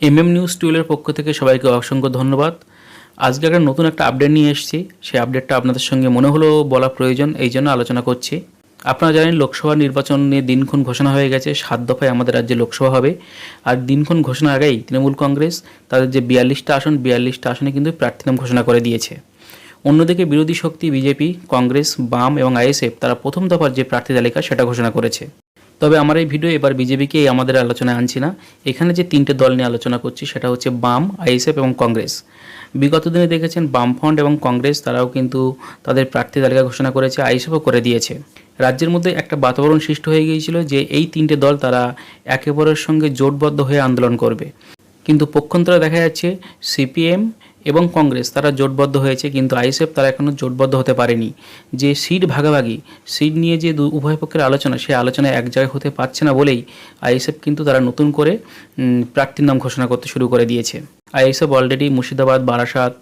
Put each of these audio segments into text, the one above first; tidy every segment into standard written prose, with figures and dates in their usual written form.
News টুয়েলের পক্ষ থেকে সবাইকে অসংখ্য ধন্যবাদ। আজকে নতুন একটা আপডেট নিয়ে এসেছি। সেই আপডেটটা আপনাদের সঙ্গে মনে হলো বলা প্রয়োজন, এই জন্য আলোচনা করছি। আপনারা জানেন লোকসভা নির্বাচন নিয়ে দিনক্ষণ ঘোষণা হয়ে গেছে। 7 দফায় আমাদের রাজ্যে লোকসভা হবে। আর দিনক্ষণ ঘোষণার আগেই তৃণমূল কংগ্রেস তাদের যে 42টা আসনে কিন্তু প্রার্থী নাম ঘোষণা করে দিয়েছে। অন্যদিকে বিরোধী শক্তি বিজেপি, কংগ্রেস, বাম এবং আইএসএফ তারা প্রথম দফার যে প্রার্থী তালিকা সেটা ঘোষণা করেছে। তবে আমার এই ভিডিও এবার বিজেপিকেই আমাদের আলোচনায় আনছি না। এখানে যে 3টে দল নিয়ে আলোচনা করছি সেটা হচ্ছে বাম, আইএসএফ এবং কংগ্রেস। বিগত দিনে দেখেছেন বামফ্রন্ট এবং কংগ্রেস তারাও কিন্তু তাদের প্রার্থী তালিকা ঘোষণা করেছে, আইএসএফও করে দিয়েছে। রাজ্যের মধ্যে একটা বাতাবরণ সৃষ্টি হয়ে গিয়েছিল যে এই 3টে দল তারা একে অপরের সঙ্গে জোটবদ্ধ হয়ে আন্দোলন করবে। কিন্তু পক্ষান্তরে দেখা যাচ্ছে সিপিএম এবং কংগ্রেস তারা জোটবদ্ধ হয়েছে, কিন্তু আইএসএফ তারা এখনও জোটবদ্ধ হতে পারেনি। যে সিট ভাগাভাগি, সিট নিয়ে যে উভয় পক্ষের আলোচনা, সেই আলোচনায় এক জায়গায় হতে পারছে না বলেই আইএসএফ কিন্তু তারা নতুন করে প্রার্থীর নাম ঘোষণা করতে শুরু করে দিয়েছে। আইএসএফ অলরেডি মুর্শিদাবাদ, বারাসাত,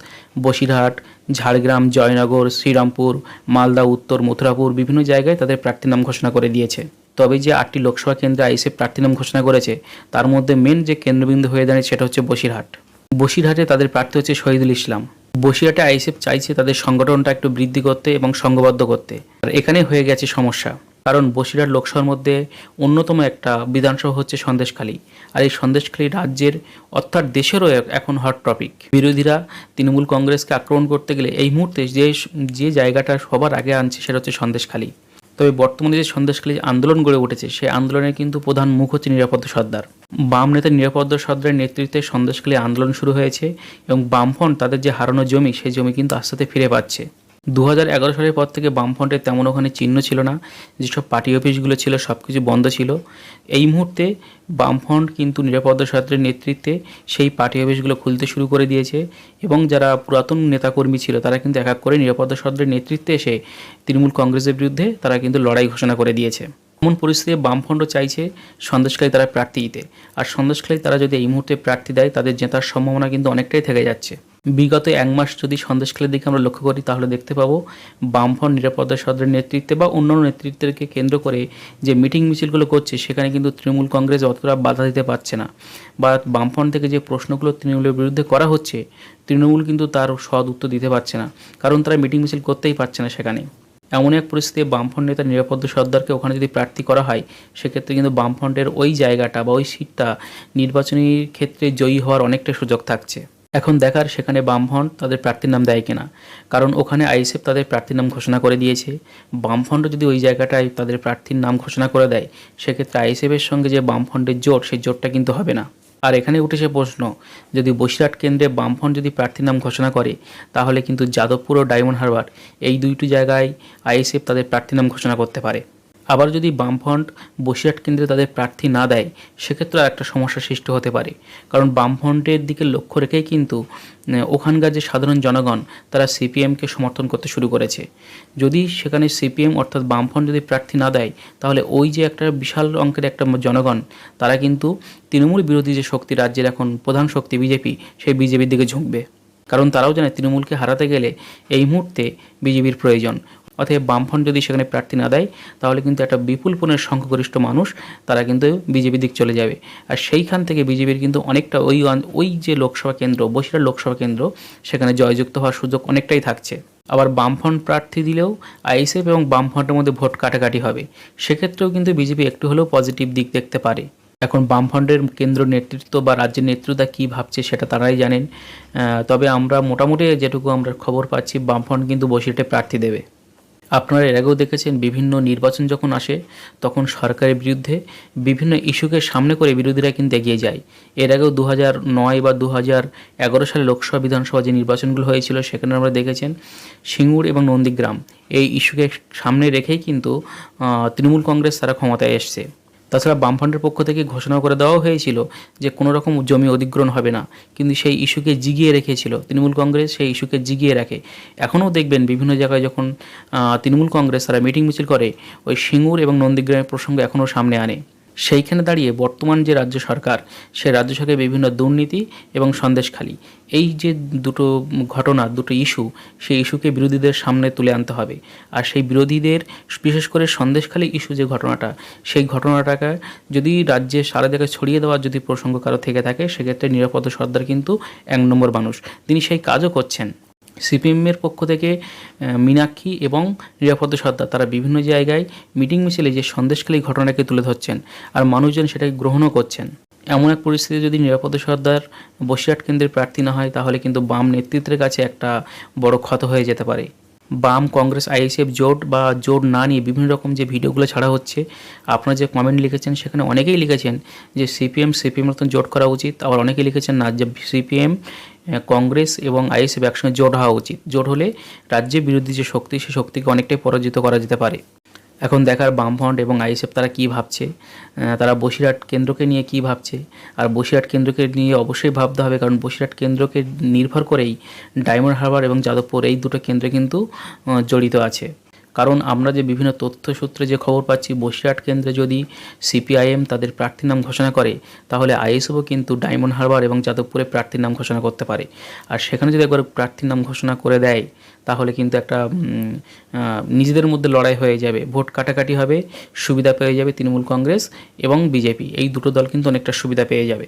বসিরহাট, ঝাড়গ্রাম, জয়নগর, শ্রীরামপুর, মালদা উত্তর, মথুরাপুর বিভিন্ন জায়গায় তাদের প্রার্থীর নাম ঘোষণা করে দিয়েছে। তবে যে 8টি লোকসভা কেন্দ্রে আইএসএফ প্রার্থী নাম ঘোষণা করেছে তার মধ্যে মেন যে কেন্দ্রবিন্দু হয়ে দাঁড়িয়ে সেটা হচ্ছে বসিরহাটে তাদের প্রার্থী হচ্ছে শহীদুল ইসলাম। বসিরহাটে আইএসএফ চাইছে তাদের সংগঠনটা একটু বৃদ্ধি করতে এবং সংঘবদ্ধ করতে। আর এখানে হয়ে গেছে সমস্যা, কারণ বসিরহাট লোকসভার মধ্যে অন্যতম একটা বিধানসভা হচ্ছে সন্দেশখালী। আর এই সন্দেশখালী রাজ্যের অর্থাৎ দেশেরও এখন হট টপিক। বিরোধীরা তৃণমূল কংগ্রেসকে আক্রমণ করতে গেলে এই মুহূর্তে যে জায়গাটা সবার আগে আনছে সেটা হচ্ছে সন্দেশখালী। তবে বর্তমানে যে সন্দেশখালী আন্দোলন গড়ে উঠেছে সেই আন্দোলনের কিন্তু প্রধান মুখ হচ্ছে নিরাপদ সর্দার। বাম নেতা নিরাপদ সর্দারের নেতৃত্বে সন্দেশখালী আন্দোলন শুরু হয়েছে এবং বামফ্রন্ট তাদের যে হারানো জমি সেই জমি কিন্তু আস্তে আস্তে ফিরে পাচ্ছে। 2011 সালের পর থেকে বামফ্রন্টের তেমন ওখানে চিহ্ন ছিল না, যেসব পার্টি অফিসগুলো ছিল সব কিছু বন্ধ ছিল। এই মুহূর্তে বামফ্রন্ট কিন্তু নিরাপদ সর্দারের নেতৃত্বে সেই পার্টি অফিসগুলো খুলতে শুরু করে দিয়েছে এবং যারা পুরাতন নেতাকর্মী ছিল তারা কিন্তু এক এক করে নিরাপদ সর্দারের নেতৃত্বে এসে তৃণমূল কংগ্রেসের বিরুদ্ধে তারা কিন্তু লড়াই ঘোষণা করে দিয়েছে। এমন পরিস্থিতিতে বামফ্রন্ট চাইছে সন্দেশখালী তারা প্রার্থী দিতে। আর সন্দেশখালী তারা যদি এই মুহূর্তে প্রার্থী দেয় তাদের জেতার সম্ভাবনা কিন্তু অনেকটাই থেকে যাচ্ছে। বিগত 1 মাস যদি সন্দেশখালীর দিকে আমরা লক্ষ্য করি তাহলে দেখতে পাবো বামফ্রন্ট নিরাপদ সর্দারের নেতৃত্বে বা অন্যান্য নেতৃত্বকে কেন্দ্র করে যে মিটিং মিছিলগুলো করছে সেখানে কিন্তু তৃণমূল কংগ্রেস অতটা বাধা দিতে পারছে না, বা বামফ্রন্ট থেকে যে প্রশ্নগুলো তৃণমূলের বিরুদ্ধে করা হচ্ছে তৃণমূল কিন্তু তার সৎ উত্তর দিতে পারছে না, কারণ তারা মিটিং মিছিল করতেই পারছে না সেখানে। এমন এক পরিস্থিতি বামফ্রন্ট নেতা নিরাপদ সর্দারকে ওখানে যদি প্রার্থী করা হয় সেক্ষেত্রে কিন্তু বামফ্রন্টের ওই জায়গাটা বা ওই সিটটা নির্বাচনী ক্ষেত্রে জয়ী হওয়ার অনেকটা সুযোগ থাকছে। এখন দেখার সেখানে বামফ্রন্ট তাদের প্রার্থীর নাম দেয় কিনা, কারণ ওখানে আইএসএফ তাদের প্রার্থীর নাম ঘোষণা করে দিয়েছে। বামফ্রন্টও যদি ওই জায়গাটায় তাদের প্রার্থীর নাম ঘোষণা করে দেয় সেক্ষেত্রে আইএসএফের সঙ্গে যে বামফ্রন্টের জোট সেই জোটটা কিন্তু হবে না। আর এখানে উঠেছে প্রশ্ন, যদি বসিরহাট কেন্দ্রে বামফ্রন্ট যদি প্রার্থীর নাম ঘোষণা করে তাহলে কিন্তু যাদবপুর ও ডায়মন্ড হারবার এই দুইটি জায়গায় আইএসএফ তাদের প্রার্থীর নাম ঘোষণা করতে পারে। আবার যদি বামফ্রন্ট বসিরহাট কেন্দ্রে তাদের প্রার্থী না দেয় সেক্ষেত্রে একটা সমস্যার সৃষ্টি হতে পারে, কারণ বামফ্রন্টের দিকে লক্ষ্য রেখেই কিন্তু ওখানকার যে সাধারণ জনগণ তারা সিপিএমকে সমর্থন করতে শুরু করেছে। যদি সেখানে সিপিএম অর্থাৎ বামফ্রন্ট যদি প্রার্থী না দেয় তাহলে ওই যে একটা বিশাল অঙ্কের একটা জনগণ তারা কিন্তু তৃণমূল বিরোধী যে শক্তি, রাজ্যের এখন প্রধান শক্তি বিজেপি, সেই বিজেপির দিকে ঝুঁকবে, কারণ তারাও জানে তৃণমূলকে হারাতে গেলে এই মুহূর্তে বিজেপির প্রয়োজন। অতএব বামফ্রন্ট যদি সেখানে প্রার্থী না দেয় তাহলে কিন্তু একটা বিপুল পরিমাণের সংখ্যাগরিষ্ঠ মানুষ তারা কিন্তু বিজেপির দিক চলে যাবে। আর সেইখান থেকে বিজেপির কিন্তু অনেকটা ওই যে লোকসভা কেন্দ্র, বসিরহাট লোকসভা কেন্দ্র, সেখানে জয়যুক্ত হওয়ার সুযোগ অনেকটাই থাকছে। আবার বামফ্রন্ট প্রার্থী দিলেও আইএসএফ এবং বামফ্রন্টের মধ্যে ভোট কাটাকাটি হবে, সেক্ষেত্রেও কিন্তু বিজেপি একটু হলেও পজিটিভ দিক দেখতে পারে। এখন বামফ্রন্টের কেন্দ্র নেতৃত্ব বা রাজ্যের নেতৃত্বটা কী ভাবছে সেটা তারাই জানেন। তবে আমরা মোটামুটি যেটুকু আমরা খবর পাচ্ছি বামফ্রন্ট কিন্তু বসিরহাটে প্রার্থী দেবে। আপনারা এর আগেও দেখেছেন বিভিন্ন নির্বাচন যখন আসে তখন সরকারের বিরুদ্ধে বিভিন্ন ইস্যুকে সামনে করে বিরোধীরা কিন্তু এগিয়ে যায়। এর আগেও 2009 বা 2011 সালে লোকসভা বিধানসভা যে নির্বাচনগুলো হয়েছিল সেখানে আমরা দেখেছেন সিঙ্গুর এবং নন্দীগ্রাম এই ইস্যুকে সামনে রেখেই কিন্তু তৃণমূল কংগ্রেস তারা ক্ষমতায় এসছে। তাছাড়া বামফ্রন্টের পক্ষ থেকে ঘোষণা করে দেওয়াও হয়েছিল যে কোনো রকম জমি অধিগ্রহণ হবে না, কিন্তু সেই ইস্যুকে জিগিয়ে রেখেছিল তৃণমূল কংগ্রেস, সেই ইস্যুকে জিগিয়ে রাখে। এখনও দেখবেন বিভিন্ন জায়গায় যখন তৃণমূল কংগ্রেস তারা মিটিং মিছিল করে ওই সিঙ্গুর এবং নন্দীগ্রামের প্রসঙ্গ এখনও সামনে আনে। সেইখানে দাঁড়িয়ে বর্তমান যে রাজ্য সরকার, সেই রাজ্য সরকারের বিভিন্ন দুর্নীতি এবং সন্দেশখালি, এই যে দুটো ঘটনা, দুটো ইস্যু, সেই ইস্যুকে বিরোধীদের সামনে তুলে আনতে হবে। আর সেই বিরোধীদের বিশেষ করে সন্দেশখালি ইস্যু যে ঘটনাটা, সেই ঘটনাটাকে যদি রাজ্যে সারা জায়গায় ছড়িয়ে দেওয়ার যদি প্রসঙ্গ কারো থেকে থাকে, সেক্ষেত্রে নিরাপদ সর্দার কিন্তু 1 নম্বর মানুষ। তিনি সেই কাজও করছেন। সিপিএমের পক্ষ থেকে মীনাক্ষী এবং নিরাপদ সর্দার তারা বিভিন্ন জায়গায় মিটিং মিছিলে যে সন্দেশখালী ঘটনাকে তুলে ধরছেন, আর মানুষজন সেটাকে গ্রহণও করছেন। এমন এক পরিস্থিতি যদি নিরাপদ সর্দার বসিরহাট কেন্দ্রের প্রার্থী না হয়, তাহলে কিন্তু বাম নেতৃত্বের কাছে একটা বড় ক্ষত হয়ে যেতে পারে। বাম, কংগ্রেস, আইএসএফ জোট বা জোট না নিয়ে বিভিন্ন রকম যে ভিডিওগুলো ছাড়া হচ্ছে, আপনারা যে কমেন্ট লিখেছেন সেখানে অনেকেই লিখেছেন যে সিপিএম মতন জোট করা উচিত, আবার অনেকেই লিখেছেন না, যে সিপিএম, কংগ্রেস এবং আইএসএফ একসঙ্গে জোট হওয়া উচিত। জোট হলে রাজ্যের বিরোধী যে শক্তি, সেই শক্তিকে অনেকটাই পরাজিত করা যেতে পারে। এখন দেখার বামফ্রন্ট এবং আইএসএফ তারা কী ভাবছে, তারা বসিরহাট কেন্দ্রকে নিয়ে কী ভাবছে। আর বসিরহাট কেন্দ্রকে নিয়ে অবশ্যই ভাবতে হবে, কারণ বসিরহাট কেন্দ্রকে নির্ভর করেই ডায়মন্ড হারবার এবং যাদবপুর, এই দুটো কেন্দ্র কিন্তু জড়িত আছে। কারণ আমরা যে বিভিন্ন তথ্যসূত্রে যে খবর পাচ্ছি, বসিরহাট কেন্দ্রে যদি সিপিআইএম তাদের প্রার্থীর নাম ঘোষণা করে, তাহলে আইএসএফও কিন্তু ডায়মন্ড হারবার এবং যাদবপুরে প্রার্থীর নাম ঘোষণা করতে পারে। আর সেখানে যদি একবার প্রার্থীর নাম ঘোষণা করে দেয়, তাহলে কিন্তু একটা নিজেদের মধ্যে লড়াই হয়ে যাবে, ভোট কাটাকাটি হবে, সুবিধা পেয়ে যাবে তৃণমূল কংগ্রেস এবং বিজেপি, এই দুটো দল কিন্তু অনেকটা সুবিধা পেয়ে যাবে।